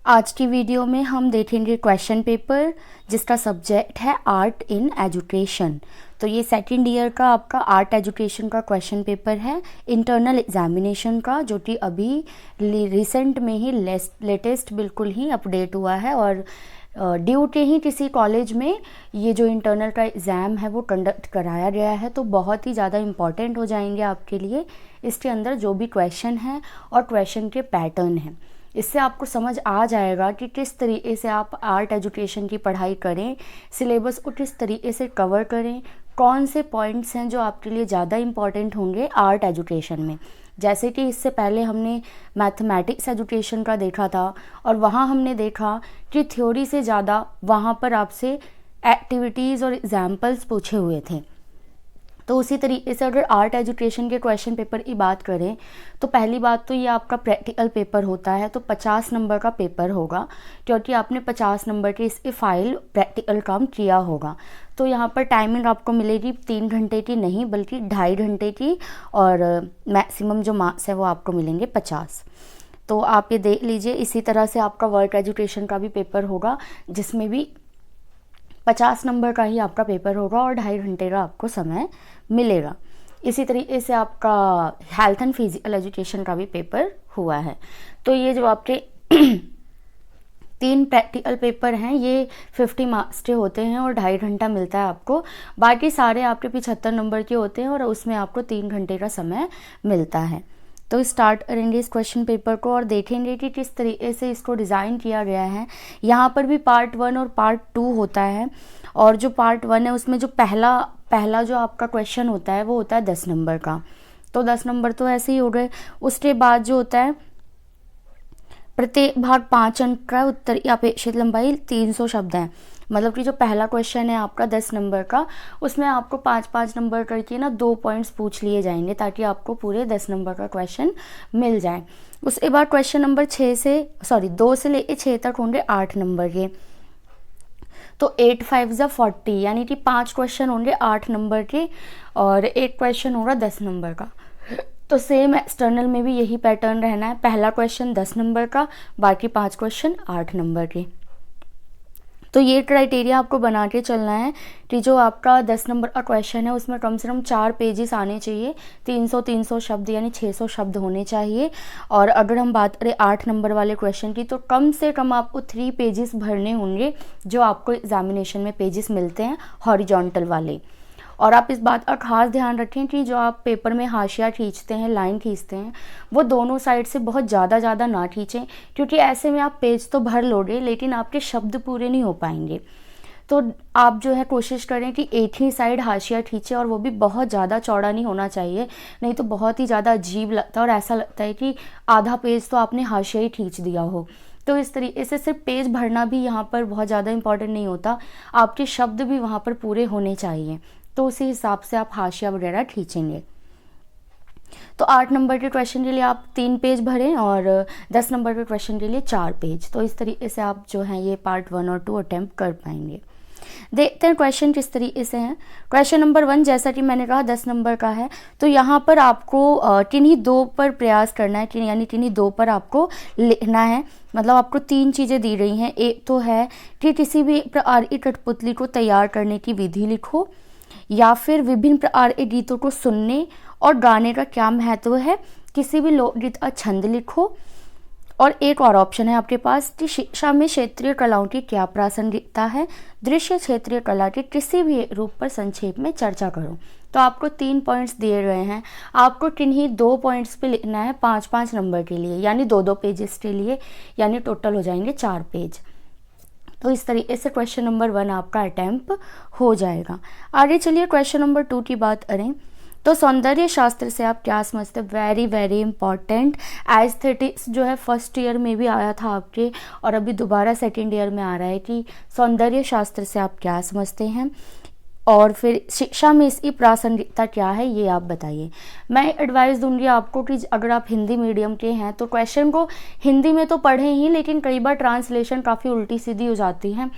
आज की वीडियो में हम देखेंगे क्वेश्चन पेपर जिसका सब्जेक्ट है आर्ट इन एजुकेशन। तो ये सेकंड ईयर का आपका आर्ट एजुकेशन का क्वेश्चन पेपर है इंटरनल एग्जामिनेशन का, जो कि अभी रिसेंट में ही लेटेस्ट बिल्कुल ही अपडेट हुआ है और ड्यू के ही किसी कॉलेज में ये जो इंटरनल का एग्ज़ाम है वो कंडक्ट कराया गया है। तो बहुत ही ज़्यादा इम्पॉर्टेंट हो जाएंगे आपके लिए इसके अंदर जो भी क्वेश्चन है और क्वेश्चन के पैटर्न हैं। इससे आपको समझ आ जाएगा कि किस तरीके से आप आर्ट एजुकेशन की पढ़ाई करें, सिलेबस को किस तरीके से कवर करें, कौन से पॉइंट्स हैं जो आपके लिए ज़्यादा इम्पॉर्टेंट होंगे आर्ट एजुकेशन में। जैसे कि इससे पहले हमने मैथमेटिक्स एजुकेशन का देखा था और वहाँ हमने देखा कि थ्योरी से ज़्यादा वहाँ पर आपसे एक्टिविटीज़ और एग्जाम्पल्स पूछे हुए थे। तो उसी तरीके से अगर आर्ट एजुकेशन के क्वेश्चन पेपर की बात करें तो पहली बात तो ये आपका प्रैक्टिकल पेपर होता है, तो 50 नंबर का पेपर होगा क्योंकि आपने 50 नंबर के इसके फाइल प्रैक्टिकल काम किया होगा। तो यहाँ पर टाइमिंग आपको मिलेगी 3 घंटे की नहीं बल्कि 2.5 घंटे की और मैक्सिमम जो मार्क्स है वो आपको मिलेंगे 50। तो आप ये देख लीजिए। इसी तरह से आपका वर्क एजुकेशन का भी पेपर होगा जिसमें भी 50 नंबर का ही आपका पेपर होगा और 2.5 घंटे का आपको समय मिलेगा। इसी तरीके से आपका हेल्थ एंड फिजिकल एजुकेशन का भी पेपर हुआ है। तो ये जो आपके 3 प्रैक्टिकल पेपर हैं ये 50 मार्क्स के होते हैं और 2.5 घंटा मिलता है आपको। बाकी सारे आपके 75 नंबर के होते हैं और उसमें आपको 3 घंटे का समय मिलता है। तो स्टार्ट करेंगे इस क्वेश्चन पेपर को और देखेंगे कि किस तरीके से इसको डिज़ाइन किया गया है। यहाँ पर भी पार्ट 1 और पार्ट 2 होता है और जो पार्ट 1 है उसमें जो पहला जो आपका क्वेश्चन होता है वो होता है 10 नंबर का। तो 10 नंबर तो ऐसे ही हो गए। उसके बाद जो होता है प्रत्येक भाग 5 अंक का, उत्तर की अपेक्षित लंबाई 300 शब्द है। मतलब कि जो पहला क्वेश्चन है आपका 10 नंबर का उसमें आपको 5-5 नंबर करके ना 2 पॉइंट्स पूछ लिए जाएंगे ताकि आपको पूरे 10 नंबर का क्वेश्चन मिल जाए। उसके बाद क्वेश्चन नंबर 2 से लेके 6 तक होंगे 8 नंबर के। तो 8 5 जा 40 यानी कि 5 क्वेश्चन होंगे 8 नंबर के और एक क्वेश्चन होगा 10 नंबर का। तो सेम एक्सटर्नल में भी यही पैटर्न रहना है, पहला क्वेश्चन 10 नंबर का, बाकी 5 क्वेश्चन 8 नंबर के। तो ये क्राइटेरिया आपको बना के चलना है कि जो आपका 10 नंबर का क्वेश्चन है उसमें कम से कम 4 पेजेस आने चाहिए, 300 शब्द यानी 600 शब्द होने चाहिए। और अगर हम बात करें 8 नंबर वाले क्वेश्चन की तो कम से कम आपको 3 पेजेस भरने होंगे जो आपको एग्जामिनेशन में पेजेस मिलते हैं हॉरिजॉन्टल वाले। और आप इस बात का खास ध्यान रखें कि जो आप पेपर में हाशिया खींचते हैं, लाइन खींचते हैं, वो दोनों साइड से बहुत ज़्यादा ना खींचें क्योंकि ऐसे में आप पेज तो भर लोगे लेकिन आपके शब्द पूरे नहीं हो पाएंगे। तो आप जो है कोशिश करें कि एक ही साइड हाशिया खींचे और वो भी बहुत ज़्यादा चौड़ा नहीं होना चाहिए, नहीं तो बहुत ही ज़्यादा अजीब लगता है और ऐसा लगता है कि आधा पेज तो आपने हाशिया ही खींच दिया हो। तो इस तरीके से सिर्फ पेज भरना भी यहाँ पर बहुत ज़्यादा इंपॉर्टेंट नहीं होता, आपके शब्द भी वहाँ पर पूरे होने चाहिए। तो उसी हिसाब से आप हाशिया वगैरह खींचेंगे। तो 8 नंबर के क्वेश्चन के लिए आप 3 पेज भरें और 10 नंबर के क्वेश्चन के लिए 4 पेज। तो इस तरीके से आप जो है ये पार्ट 1 और 2 अटेम्प्ट कर पाएंगे। देखते हैं क्वेश्चन किस तरीके से हैं। क्वेश्चन नंबर 1 जैसा कि मैंने कहा 10 नंबर का है। तो यहाँ पर आपको किन्हीं 2 पर प्रयास करना है, यानी किन्हीं 2 पर आपको लिखना है। मतलब आपको 3 चीज़ें दी रही हैं। एक तो है कि किसी भी प्रकार की कठपुतली को तैयार करने की विधि लिखो, या फिर विभिन्न प्रकार के गीतों को सुनने और गाने का क्या महत्व है, किसी भी लोकगीत का छंद लिखो। और एक और ऑप्शन है आपके पास कि शिक्षा में क्षेत्रीय कलाओं की क्या प्रासंगिकता है, दृश्य क्षेत्रीय कला के किसी भी रूप पर संक्षेप में चर्चा करो। तो आपको 3 पॉइंट्स दिए गए हैं, आपको किन्हीं 2 पॉइंट्स पे लिखना है 5-5 नंबर के लिए, यानी 2-2 पेजेस के लिए, यानी टोटल हो जाएंगे 4 पेज। तो इस तरीके से क्वेश्चन नंबर 1 आपका अटेम्प्ट हो जाएगा। आगे चलिए क्वेश्चन नंबर 2 की बात करें तो सौंदर्य शास्त्र से आप क्या समझते हैं। Very important. एस्थेटिक्स जो है फर्स्ट ईयर में भी आया था आपके और अभी दोबारा सेकेंड ईयर में आ रहा है कि सौंदर्य शास्त्र से आप क्या समझते हैं और फिर शिक्षा में इसकी प्रासंगिकता क्या है ये आप बताइए। मैं एडवाइस दूंगी आपको कि अगर आप हिंदी मीडियम के हैं तो क्वेश्चन को हिंदी में तो पढ़ें ही, लेकिन कई बार ट्रांसलेशन काफ़ी उल्टी सीधी हो जाती है,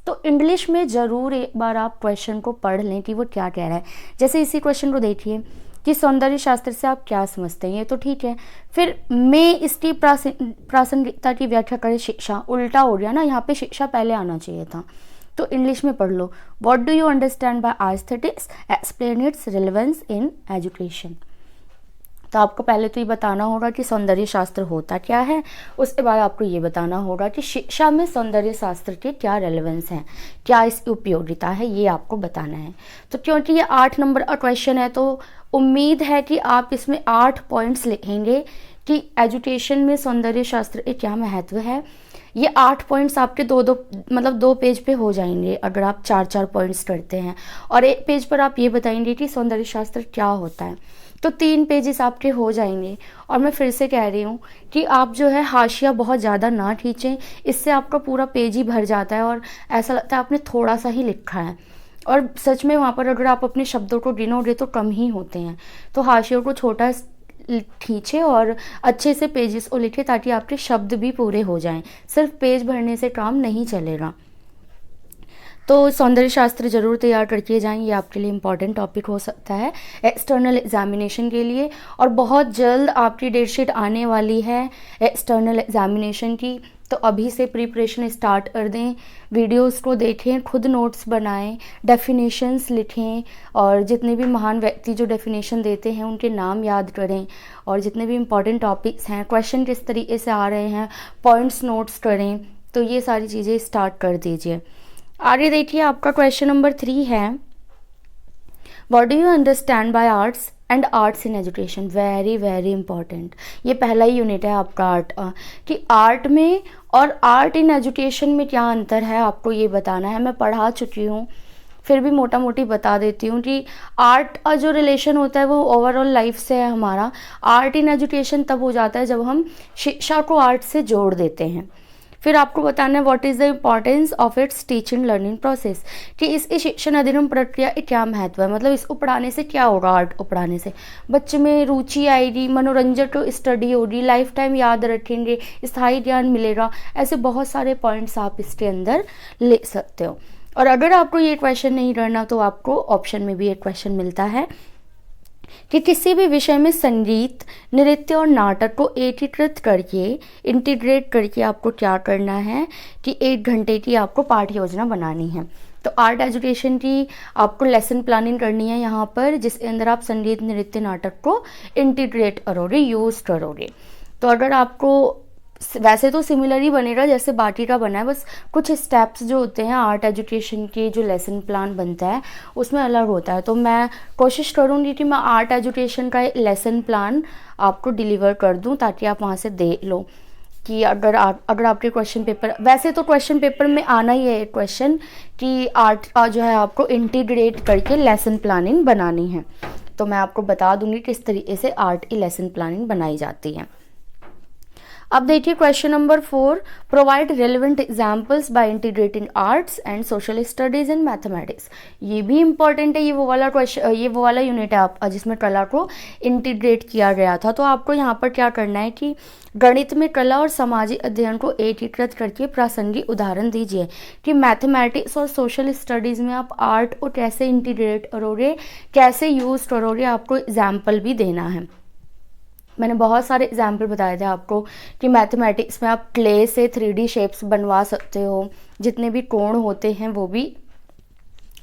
तो इंग्लिश में ज़रूर एक बार आप क्वेश्चन को पढ़ लें कि वो क्या कह रहा है। जैसे इसी क्वेश्चन को देखिए कि सौंदर्य शास्त्र से आप क्या समझते हैं, ये तो ठीक है। फिर में इसकी प्रासंगिकता की व्याख्या करें, शिक्षा, उल्टा हो गया ना, यहाँ पे शिक्षा पहले आना चाहिए था, तो इंग्लिश में पढ़ लो। What do you understand by aesthetics, explain its relevance in education. तो आपको पहले तो ये बताना होगा कि सौंदर्य शास्त्र होता क्या है, उसके बाद आपको ये बताना होगा कि शिक्षा में सौंदर्य शास्त्र के क्या रेलेवेंस हैं, क्या इसकी उपयोगिता है, ये आपको बताना है। तो क्योंकि ये 8 नंबर का क्वेश्चन है, तो उम्मीद है कि आप इसमें 8 पॉइंट्स लिखेंगे कि एजुकेशन में सौंदर्य शास्त्र के क्या महत्व है। ये 8 पॉइंट्स आपके मतलब 2 पेज पे हो जाएंगे अगर आप 4-4 पॉइंट्स करते हैं, और एक पेज पर आप ये बताएंगे कि सौंदर्य शास्त्र क्या होता है, तो 3 पेजेस आपके हो जाएंगे। और मैं फिर से कह रही हूँ कि आप जो है हाशिया बहुत ज़्यादा ना खींचें, इससे आपका पूरा पेज ही भर जाता है और ऐसा लगता है आपने थोड़ा सा ही लिखा है, और सच में वहाँ पर अगर आप अपने शब्दों को गिनोगे तो कम ही होते हैं। तो हाशियों को छोटा खींचे और अच्छे से पेजेस को लिखे, ताकि आपके शब्द भी पूरे हो जाएं। सिर्फ पेज भरने से काम नहीं चलेगा। तो सौंदर्य शास्त्र जरूर तैयार करके जाएं, ये आपके लिए इम्पॉर्टेंट टॉपिक हो सकता है एक्सटर्नल एग्जामिनेशन के लिए। और बहुत जल्द आपकी डेटशीट आने वाली है एक्सटर्नल एग्जामिनेशन की, तो अभी से प्रिपरेशन स्टार्ट कर दें। वीडियोस को देखें, खुद नोट्स बनाएं, डेफिनेशंस लिखें, और जितने भी महान व्यक्ति जो डेफिनेशन देते हैं उनके नाम याद करें, और जितने भी इम्पॉर्टेंट टॉपिक्स हैं, क्वेश्चन किस तरीके से आ रहे हैं, पॉइंट्स नोट्स करें। तो ये सारी चीज़ें स्टार्ट कर दीजिए। आगे देखिए, आपका क्वेश्चन नंबर 3 है, what do you understand bye arts and arts in education. Very very important, ये पहला ही यूनिट है आपका आर्ट कि आर्ट में और आर्ट इन एजुकेशन में क्या अंतर है, आपको ये बताना है। मैं पढ़ा चुकी हूँ, फिर भी मोटा मोटी बता देती हूँ कि आर्ट का जो रिलेशन होता है वो ओवरऑल लाइफ से है हमारा। आर्ट इन एजुकेशन तब हो जाता है जब हम शिक्षा को आर्ट से जोड़ देते हैं। फिर आपको बताना है what is the importance of its teaching learning process, कि इसकी शिक्षण अधिगम प्रक्रिया क्या महत्व है, मतलब इसको पढ़ाने से क्या होगा। आर्ट को पढ़ाने से बच्चे में रुचि आएगी, मनोरंजन को स्टडी होगी, लाइफ टाइम याद रखेंगे, स्थायी ज्ञान मिलेगा। ऐसे बहुत सारे पॉइंट्स आप इसके अंदर ले सकते हो। और अगर आपको ये क्वेश्चन नहीं करना तो आपको ऑप्शन में भी एक क्वेश्चन मिलता है कि किसी भी विषय में संगीत, नृत्य और नाटक को एकीकृत करके, इंटीग्रेट करके आपको क्या करना है कि 1 घंटे की आपको पाठ योजना बनानी है। तो आर्ट एजुकेशन की आपको लेसन प्लानिंग करनी है यहाँ पर, जिसके अंदर आप संगीत, नृत्य, नाटक को इंटीग्रेट करोगे, यूज करोगे। तो अगर आपको वैसे तो सिमिलर ही बनेगा जैसे बाकी का बना है, बस कुछ स्टेप्स जो होते हैं आर्ट एजुकेशन के, जो लेसन प्लान बनता है उसमें अलग होता है। तो मैं कोशिश करूँगी कि मैं आर्ट एजुकेशन का लेसन प्लान आपको डिलीवर कर दूँ, ताकि आप वहाँ से देख लो कि अगर आपके क्वेश्चन पेपर, वैसे तो क्वेश्चन पेपर में आना ही है एक क्वेश्चन कि आर्ट का जो है आपको इंटीग्रेट करके लेसन प्लानिंग बनानी है। तो मैं आपको बता दूँगी किस तरीके से आर्ट की लेसन प्लानिंग बनाई जाती है। अब देखिए question number 4, provide relevant examples by integrating arts and social studies in mathematics. ये भी इंपॉर्टेंट है, ये वो वाला क्वेश्चन, ये वो वाला यूनिट है आप जिसमें कला को इंटीग्रेट किया गया था। तो आपको यहाँ पर क्या करना है कि गणित में कला और सामाजिक अध्ययन को एकीकृत करके प्रासंगिक उदाहरण दीजिए कि मैथमेटिक्स और सोशल स्टडीज़ में आप आर्ट को कैसे इंटीग्रेट करोगे, कैसे यूज़ करोगे, आपको एग्जाम्पल भी देना है। मैंने बहुत सारे एग्जाम्पल बताए थे आपको कि मैथमेटिक्स में आप क्ले से 3D शेप्स बनवा सकते हो, जितने भी कोण होते हैं वो भी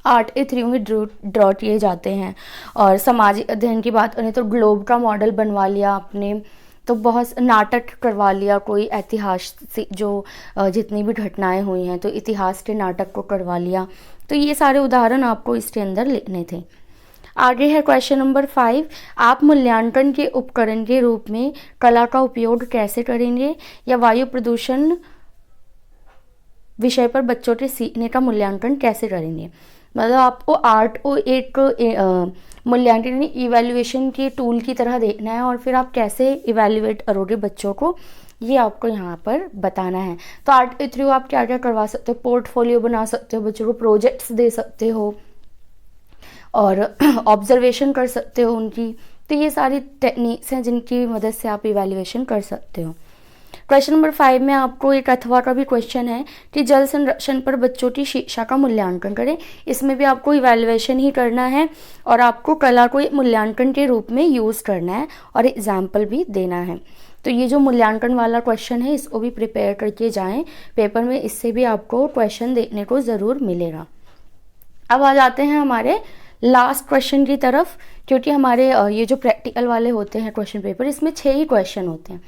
आर्ट के थ्रू में ड्रॉ किए जाते हैं। और सामाजिक अध्ययन की बात करें तो ग्लोब का मॉडल बनवा लिया आपने, तो बहुत नाटक करवा लिया, कोई ऐतिहास से जो जितनी भी घटनाएं हुई हैं तो इतिहास के नाटक को करवा लिया। तो ये सारे उदाहरण आपको इसके अंदर लिखने थे। आगे है क्वेश्चन नंबर 5, आप मूल्यांकन के उपकरण के रूप में कला का उपयोग कैसे करेंगे, या वायु प्रदूषण विषय पर बच्चों के सीखने का मूल्यांकन कैसे करेंगे। मतलब आपको आर्ट को एक मूल्यांकन इवैल्यूएशन के टूल की तरह देखना है, और फिर आप कैसे इवैल्यूएट करोगे बच्चों को, ये आपको यहाँ पर बताना है। तो आर्ट के थ्रू आप क्या क्या करवा सकते हो, पोर्टफोलियो बना सकते हो, बच्चों को प्रोजेक्ट्स दे सकते हो, और ऑब्जर्वेशन कर सकते हो उनकी। तो ये सारी टेक्निक्स हैं जिनकी मदद से आप इवैल्यूएशन कर सकते हो। क्वेश्चन नंबर 5 में आपको एक अथवा का भी क्वेश्चन है कि जल संरक्षण पर बच्चों की शिक्षा का मूल्यांकन करें। इसमें भी आपको इवैल्यूएशन ही करना है और आपको कला को मूल्यांकन के रूप में यूज़ करना है और एग्जाम्पल भी देना है। तो ये जो मूल्यांकन वाला क्वेश्चन है इसको भी प्रिपेयर करके जाएं पेपर में, इससे भी आपको क्वेश्चन देखने को ज़रूर मिलेगा। अब आ जाते हैं हमारे लास्ट क्वेश्चन की तरफ, क्योंकि हमारे ये जो प्रैक्टिकल वाले होते हैं क्वेश्चन पेपर, इसमें 6 ही क्वेश्चन होते हैं।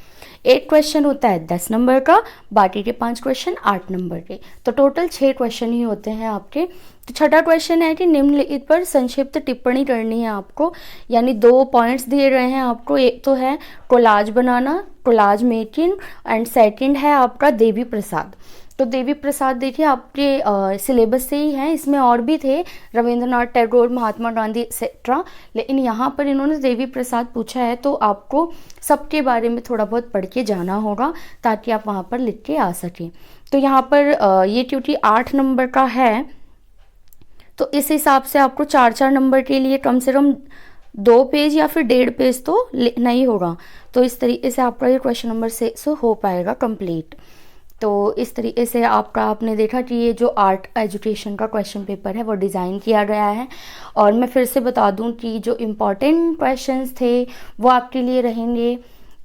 एक क्वेश्चन होता है 10 नंबर का, बाकी के 5 क्वेश्चन 8 नंबर के, तो टोटल 6 क्वेश्चन ही होते हैं आपके। तो छठा क्वेश्चन है कि निम्नलिखित पर संक्षिप्त टिप्पणी करनी है आपको, यानी 2 पॉइंट्स दिए गए हैं आपको। एक तो है collage banana, collage making, and second है आपका देवी प्रसाद। तो देवी प्रसाद देखिए आपके सिलेबस से ही हैं, इसमें और भी थे रविंद्रनाथ टैगोर, महात्मा गांधी एक्सेट्रा, लेकिन यहाँ पर इन्होंने देवी प्रसाद पूछा है, तो आपको सबके बारे में थोड़ा बहुत पढ़ के जाना होगा ताकि आप वहाँ पर लिख के आ सकें। तो यहाँ पर ये क्योंकि 8 नंबर का है, तो इस हिसाब से आपको 4-4 नंबर के लिए कम से कम 2 पेज या फिर 1.5 पेज तो लिखना ही होगा। तो इस तरीके से आपका ये क्वेश्चन नंबर 6 हो पाएगा कंप्लीट। तो इस तरीके से आपने देखा कि ये जो आर्ट एजुकेशन का क्वेश्चन पेपर है वो डिज़ाइन किया गया है। और मैं फिर से बता दूं कि जो इम्पॉर्टेंट क्वेश्चंस थे वो आपके लिए रहेंगे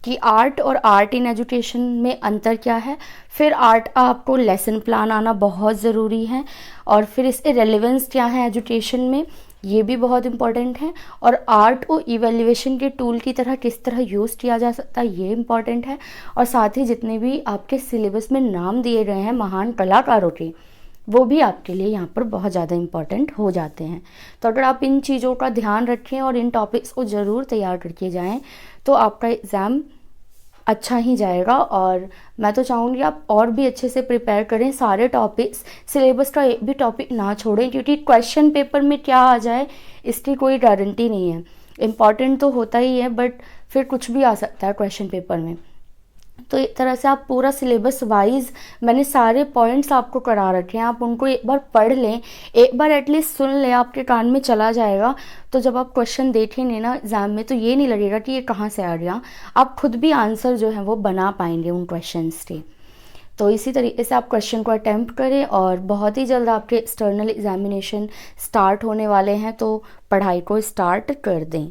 कि आर्ट और आर्ट इन एजुकेशन में अंतर क्या है, फिर आर्ट आपको लेसन प्लान आना बहुत ज़रूरी है, और फिर इसके रेलेवेंस क्या है एजुकेशन में, ये भी बहुत इंपॉर्टेंट है, और आर्ट को इवैल्यूएशन के टूल की तरह किस तरह यूज़ किया जा सकता है ये इंपॉर्टेंट है। और साथ ही जितने भी आपके सिलेबस में नाम दिए गए हैं महान कलाकारों के, वो भी आपके लिए यहाँ पर बहुत ज़्यादा इंपॉर्टेंट हो जाते हैं। तो अगर आप इन चीज़ों का ध्यान रखें और इन टॉपिक्स को ज़रूर तैयार करके जाएं तो आपका एग्ज़ाम अच्छा ही जाएगा। और मैं तो चाहूँगी आप और भी अच्छे से प्रिपेयर करें, सारे टॉपिक्स, सिलेबस का एक भी टॉपिक ना छोड़ें, क्योंकि क्वेश्चन पेपर में क्या आ जाए इसकी कोई गारंटी नहीं है। इम्पॉर्टेंट तो होता ही है बट फिर कुछ भी आ सकता है क्वेश्चन पेपर में। तो एक तरह से आप पूरा सिलेबस वाइज मैंने सारे पॉइंट्स आपको करा रखे हैं, आप उनको एक बार पढ़ लें, एक बार एटलीस्ट सुन लें, आपके कान में चला जाएगा। तो जब आप क्वेश्चन देखेंगे ना एग्ज़ाम में तो ये नहीं लगेगा कि ये कहाँ से आ गया, आप खुद भी आंसर जो है वो बना पाएंगे उन क्वेश्चंस के। तो इसी तरीके से आप क्वेश्चन को अटैम्प्ट करें, और बहुत ही जल्द आपके एक्सटर्नल एग्जामिनेशन स्टार्ट होने वाले हैं, तो पढ़ाई को स्टार्ट कर दें।